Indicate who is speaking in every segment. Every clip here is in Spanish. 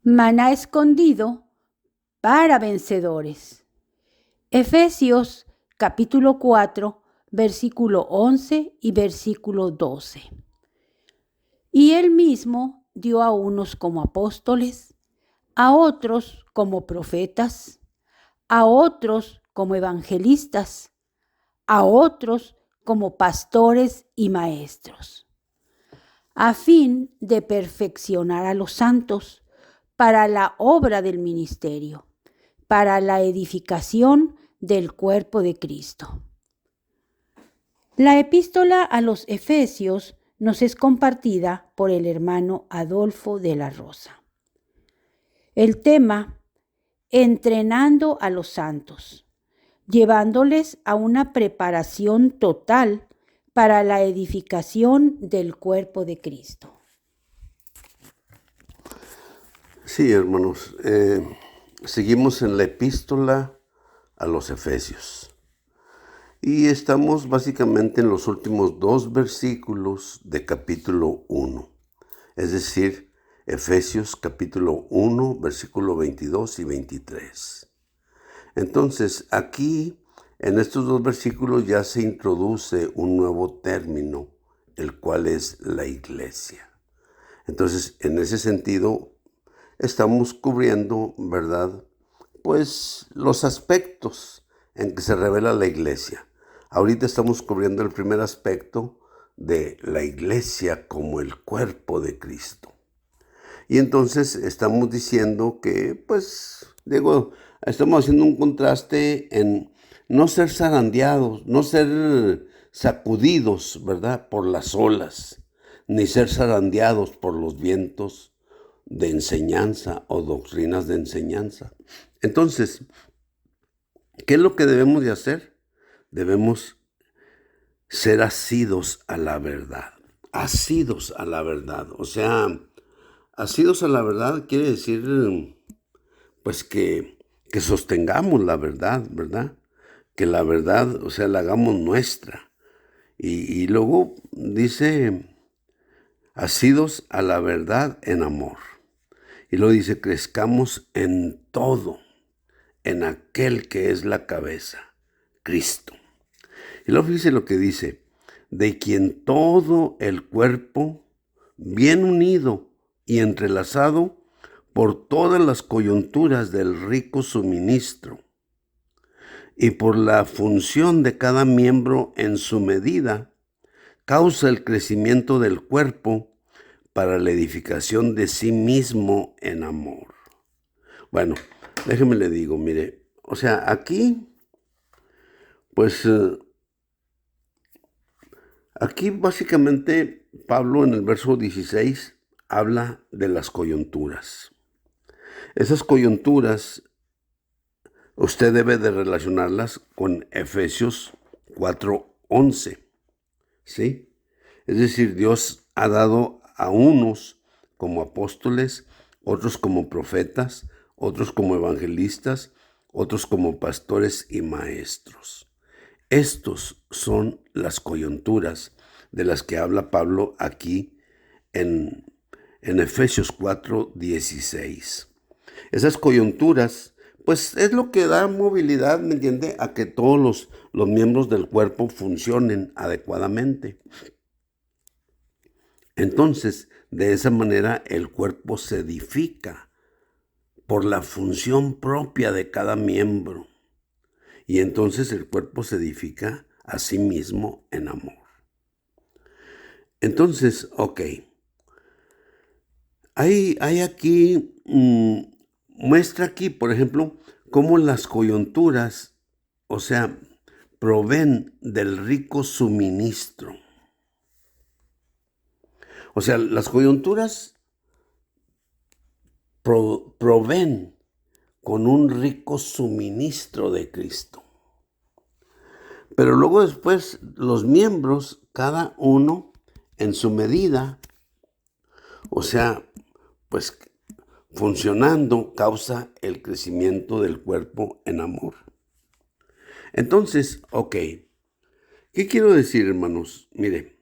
Speaker 1: Maná escondido para vencedores. Efesios capítulo 4, versículo 11 y versículo 12. Y él mismo dio a unos como apóstoles, a otros como profetas, a otros como evangelistas, a otros como pastores y maestros, a fin de perfeccionar a los santos para la obra del ministerio, para la edificación del cuerpo de Cristo. La epístola a los Efesios nos es compartida por el hermano Adolfo de la Rosa. El tema: entrenando a los santos, llevándoles a una preparación total para la edificación del cuerpo de Cristo.
Speaker 2: Sí, hermanos, seguimos en la epístola a los Efesios y estamos básicamente en los últimos 2 versículos de capítulo 1, es decir, Efesios capítulo 1, versículo 22 y 23. Entonces, aquí, en estos 2 versículos ya se introduce un nuevo término, el cual es la iglesia. Entonces, en ese sentido, estamos cubriendo, ¿verdad?, pues los aspectos en que se revela la iglesia. Ahorita estamos cubriendo el primer aspecto de la iglesia como el cuerpo de Cristo. Y entonces estamos diciendo que, pues, estamos haciendo un contraste en no ser zarandeados, no ser sacudidos, ¿verdad?, por las olas, ni ser zarandeados por los vientos de enseñanza o doctrinas de enseñanza. Entonces, ¿qué es lo que debemos de hacer? Debemos ser asidos a la verdad. Asidos a la verdad. O sea, asidos a la verdad quiere decir, pues, que sostengamos la verdad, ¿verdad? Que la verdad, o sea, la hagamos nuestra. Y luego dice, asidos a la verdad en amor. Y luego dice, crezcamos en todo, en aquel que es la cabeza, Cristo. Y luego dice lo que dice, de quien todo el cuerpo, bien unido y entrelazado por todas las coyunturas del rico suministro, y por la función de cada miembro en su medida, causa el crecimiento del cuerpo para la edificación de sí mismo en amor. Bueno, déjeme le digo, mire, o sea, aquí, pues, aquí básicamente Pablo en el verso 16 habla de las coyunturas. Esas coyunturas usted debe de relacionarlas con Efesios 4:11, ¿sí? Es decir, Dios ha dado a unos como apóstoles, otros como profetas, otros como evangelistas, otros como pastores y maestros. Estos son las coyunturas de las que habla Pablo aquí en Efesios 4:16. Esas coyunturas, pues, es lo que da movilidad, ¿me entiende?, a que todos los miembros del cuerpo funcionen adecuadamente. Entonces, de esa manera el cuerpo se edifica por la función propia de cada miembro. Y entonces el cuerpo se edifica a sí mismo en amor. Entonces, ok. Hay aquí, muestra aquí, por ejemplo, cómo las coyunturas, o sea, proveen del rico suministro. O sea, las coyunturas proveen con un rico suministro de Cristo. Pero luego después los miembros, cada uno en su medida, o sea, pues funcionando, causa el crecimiento del cuerpo en amor. Entonces, ok, ¿qué quiero decir, hermanos? Mire,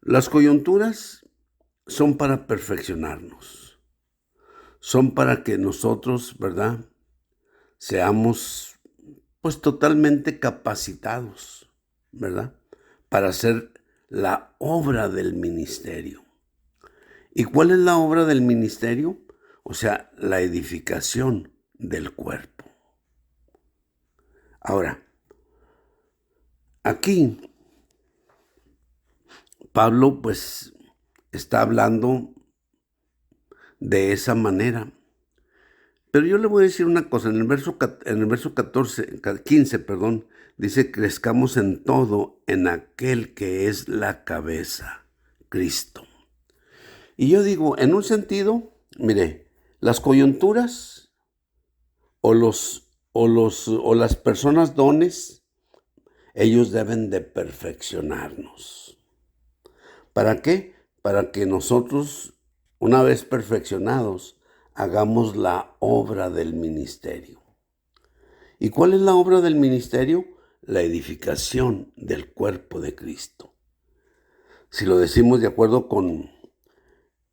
Speaker 2: las coyunturas son para perfeccionarnos. son para que nosotros, ¿verdad?, seamos pues totalmente capacitados, ¿verdad?, para hacer la obra del ministerio. ¿Y cuál es la obra del ministerio? O sea, la edificación del cuerpo. Ahora, aquí Pablo pues está hablando de esa manera. Pero yo le voy a decir una cosa, en el verso 15, dice, crezcamos en todo en aquel que es la cabeza, Cristo. Y yo digo, en un sentido, mire, las coyunturas o las personas dones, ellos deben de perfeccionarnos. ¿Para qué? Para que nosotros, una vez perfeccionados, hagamos la obra del ministerio. ¿Y cuál es la obra del ministerio? La edificación del cuerpo de Cristo. Si lo decimos de acuerdo con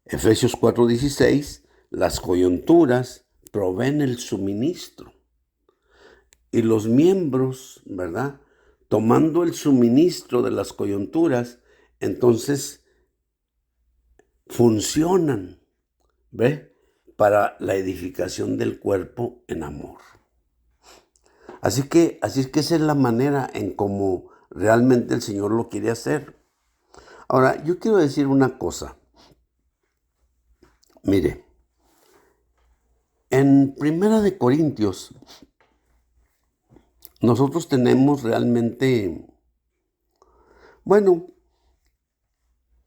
Speaker 2: Efesios 4:16, las coyunturas proveen el suministro. Y los miembros, ¿verdad?, tomando el suministro de las coyunturas, entonces funcionan, ¿ve?, para la edificación del cuerpo en amor. Así es que esa es la manera en cómo realmente el Señor lo quiere hacer. Ahora, yo quiero decir una cosa. Mire, en Primera de Corintios, nosotros tenemos realmente, bueno,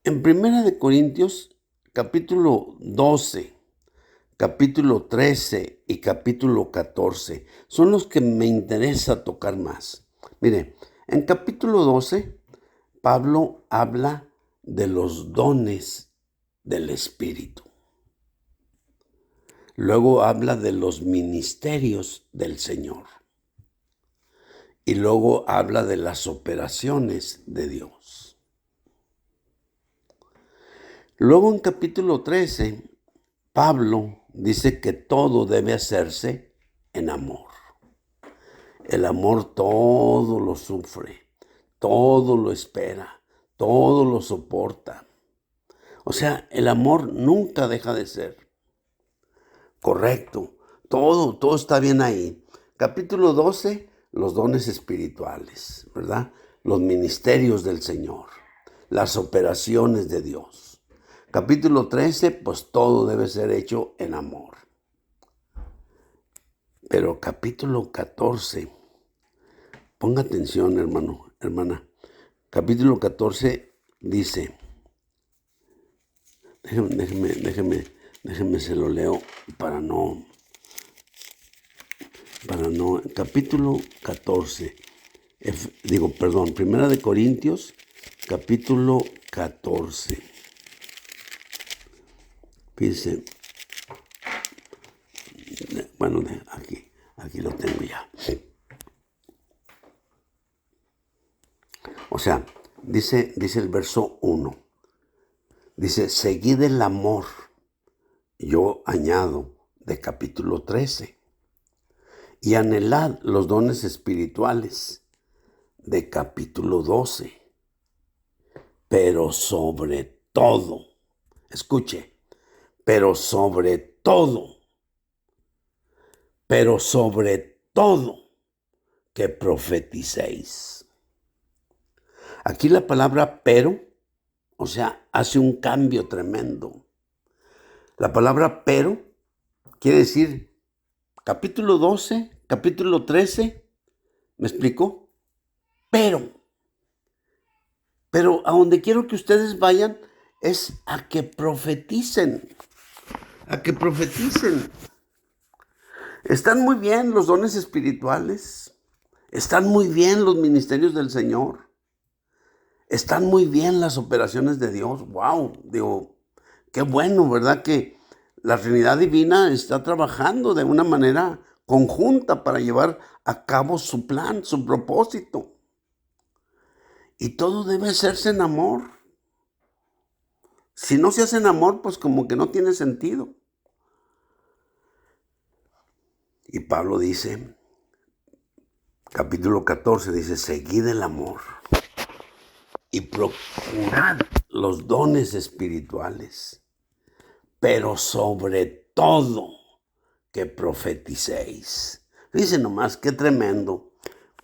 Speaker 2: en Primera de Corintios, capítulo 12, capítulo 13 y capítulo 14 son los que me interesa tocar más. Mire, en capítulo 12, Pablo habla de los dones del Espíritu. Luego habla de los ministerios del Señor. Y luego habla de las operaciones de Dios. Luego en capítulo 13, Pablo dice que todo debe hacerse en amor. El amor todo lo sufre, todo lo espera, todo lo soporta. O sea, el amor nunca deja de ser. Correcto, todo está bien ahí. Capítulo 12, los dones espirituales, ¿verdad? Los ministerios del Señor, las operaciones de Dios. Capítulo 13, pues todo debe ser hecho en amor. Pero capítulo 14, ponga atención, hermano, hermana. Capítulo 14 dice, déjeme se lo leo para no, capítulo 14, Primera de Corintios, capítulo 14. Fíjense, bueno, aquí lo tengo ya. O sea, dice el verso 1, dice, seguid el amor, yo añado, de capítulo 13, y anhelad los dones espirituales, de capítulo 12, pero sobre todo, escuche, pero sobre todo, que profeticéis. Aquí la palabra pero, o sea, hace un cambio tremendo. La palabra pero quiere decir capítulo 12, capítulo 13, ¿me explico? Pero a donde quiero que ustedes vayan es a que profeticen, Están muy bien los dones espirituales, están muy bien los ministerios del Señor, están muy bien las operaciones de Dios. Wow, digo, qué bueno, ¿verdad? Que la Trinidad Divina está trabajando de una manera conjunta para llevar a cabo su plan, su propósito. Y todo debe hacerse en amor. Si no se hace en amor, pues como que no tiene sentido. Y Pablo dice, capítulo 14, dice, seguid el amor y procurad los dones espirituales, pero sobre todo que profeticéis. Dice nomás, qué tremendo,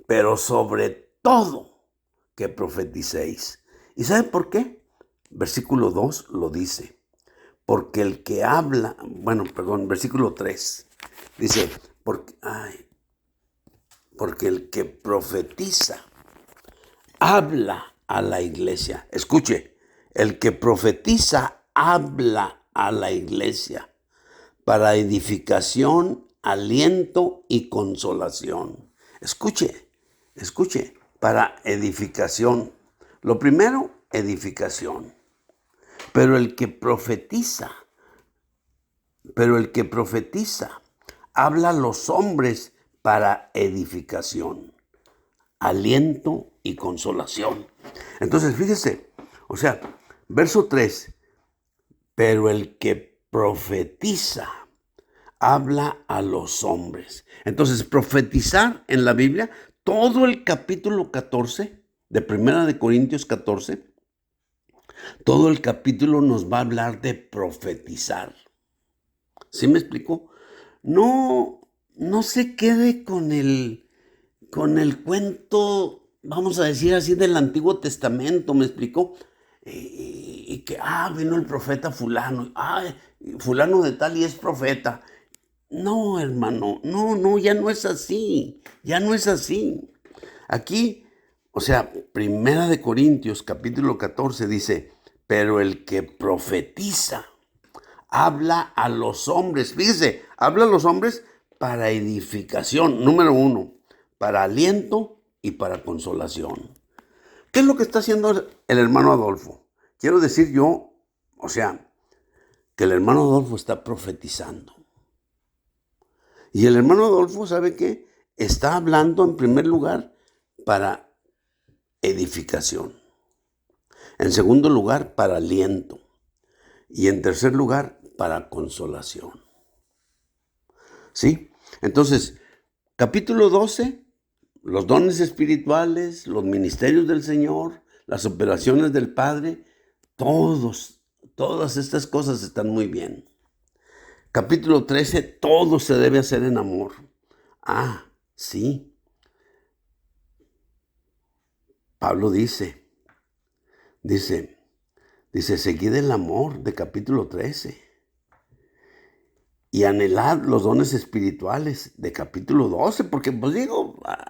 Speaker 2: pero sobre todo que profeticéis. ¿Y sabe por qué? Versículo 2 lo dice. Porque el que habla, versículo 3 dice, porque el que profetiza habla a la iglesia. Escuche, el que profetiza habla a la iglesia para edificación, aliento y consolación. Escuche, para edificación. Lo primero, edificación. Pero el que profetiza habla a los hombres para edificación, aliento y consolación. Entonces, fíjese, verso 3, pero el que profetiza habla a los hombres. Entonces, profetizar en la Biblia, todo el capítulo 14 de Primera de Corintios 14, todo el capítulo nos va a hablar de profetizar. ¿Sí me explico? No se quede con el cuento, vamos a decir así, del Antiguo Testamento, ¿me explicó? Y que, vino el profeta fulano, fulano de tal y es profeta. No, hermano, no, ya no es así, Aquí, Primera de Corintios, capítulo 14, dice, pero el que profetiza habla a los hombres, fíjese, habla a los hombres para edificación, número 1, para aliento y para consolación. ¿Qué es lo que está haciendo el hermano Adolfo? Quiero decir yo, que el hermano Adolfo está profetizando. Y el hermano Adolfo, ¿sabe qué? Está hablando en primer lugar para edificación. En segundo lugar, para aliento. Y en tercer lugar, para consolación. ¿Sí? Entonces, capítulo 12, los dones espirituales, los ministerios del Señor, las operaciones del Padre, todas estas cosas están muy bien. Capítulo 13, todo se debe hacer en amor. Sí. Pablo dice, seguid el amor de capítulo 13 y anhelad los dones espirituales de capítulo 12, porque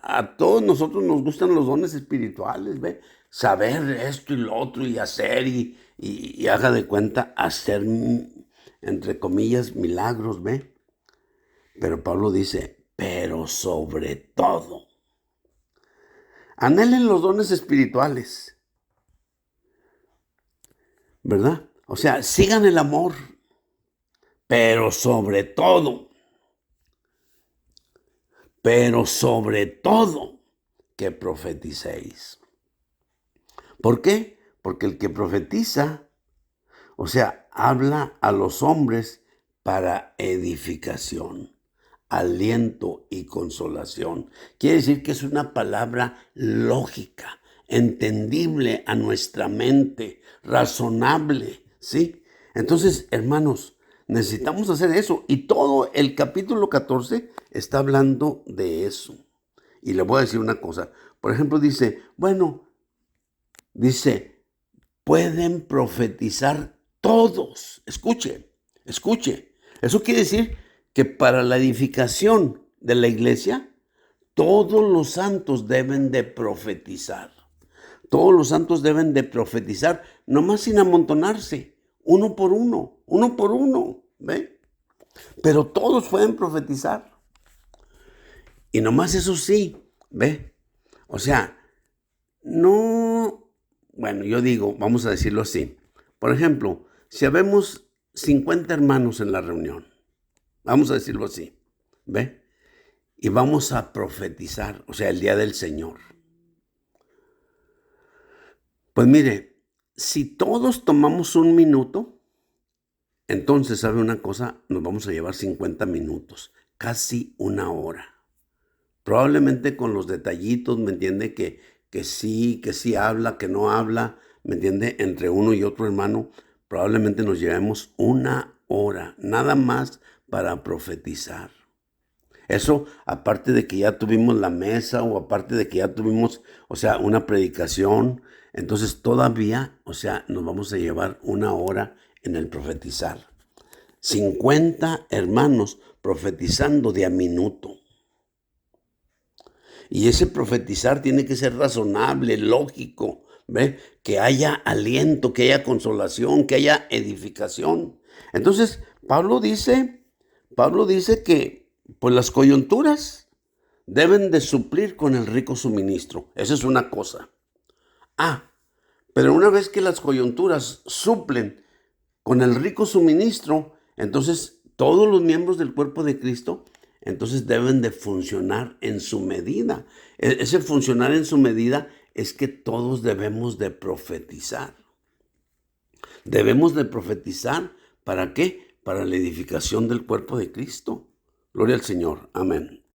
Speaker 2: a todos nosotros nos gustan los dones espirituales, ¿ve? Saber esto y lo otro y hacer y haga de cuenta hacer, entre comillas, milagros, ¿ve? Pero Pablo dice, pero sobre todo, anhelen los dones espirituales, ¿verdad? Sigan el amor, pero sobre todo, que profeticéis. ¿Por qué? Porque el que profetiza, habla a los hombres para edificación, aliento y consolación. Quiere decir que es una palabra lógica, entendible a nuestra mente, razonable, ¿sí? Entonces, hermanos, necesitamos hacer eso. Y todo el capítulo 14 está hablando de eso. Y le voy a decir una cosa. Por ejemplo, dice, pueden profetizar todos. Escuche. Eso quiere decir que para la edificación de la iglesia, todos los santos deben de profetizar. Todos los santos deben de profetizar, nomás sin amontonarse, uno por uno, ¿ve? Pero todos pueden profetizar. Y nomás eso sí, ¿ve? Yo digo, vamos a decirlo así. Por ejemplo, si habemos 50 hermanos en la reunión, vamos a decirlo así, ¿ve? Y vamos a profetizar, el día del Señor. Pues mire, si todos tomamos un minuto, entonces, ¿sabe una cosa? Nos vamos a llevar 50 minutos. casi una hora. Probablemente con los detallitos, ¿me entiende? Que sí habla, que no habla, ¿me entiende? Entre uno y otro hermano, probablemente nos llevemos una hora, nada más para profetizar. Eso, aparte de que ya tuvimos la mesa o aparte de que ya tuvimos, una predicación, entonces todavía, nos vamos a llevar una hora en el profetizar. 50 hermanos profetizando de a minuto. Y ese profetizar tiene que ser razonable, lógico, ¿ve? Que haya aliento, que haya consolación, que haya edificación. Entonces, Pablo dice que pues las coyunturas deben de suplir con el rico suministro. Esa es una cosa. Pero una vez que las coyunturas suplen con el rico suministro, entonces todos los miembros del cuerpo de Cristo, entonces deben de funcionar en su medida. Ese funcionar en su medida es que todos debemos de profetizar. Debemos de profetizar, ¿para qué? Para la edificación del cuerpo de Cristo. Gloria al Señor. Amén.